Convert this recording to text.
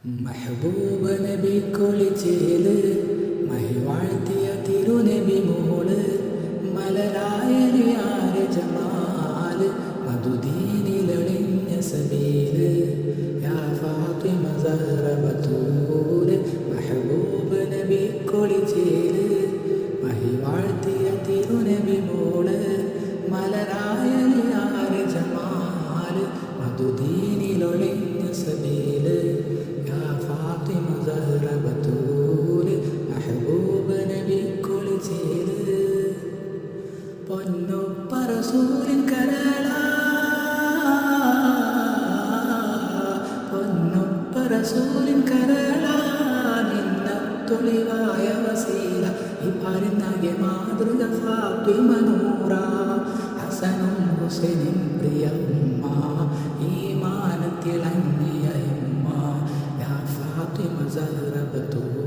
മെഹബൂബ് നബി കുളിച്ചേല് മഹിവാഴ്ത്തിയ തിരുനബി മോള് മലരായ ജമാല് മധുദീനിലണിഞ്ഞ സബീല് യാ ഫാത്തിമ സഹ്റ ബതൂല് മെഹബൂബ് നബി കുളിച്ചേല് മഹിവാഴ്ത്തിയ തിരുനബി മോള് മലരായ ജമാല് മധുദീനിലൊളിഞ്ഞ സബീല് ഫാത്തിമ സഹ്റ ബതൂല് മെഹബൂബ് നബി കുളിച്ചേല് പൊന്നൊപ്പ റസൂലിൻ കരള പൊന്നൊപ്പ റസൂലിൻ കരള നിന്ന തൊളിവായ വസീല ഈ പാരിന്നാകെ മാതൃക ഫാത്തിമ നൂറ ഹസനും ഹുസൈനും പ്രിയ ഉമ്മ ഈമാനത്തിളങ്ങിയ ഫാത്തിമ സഹ്റ ബതൂല്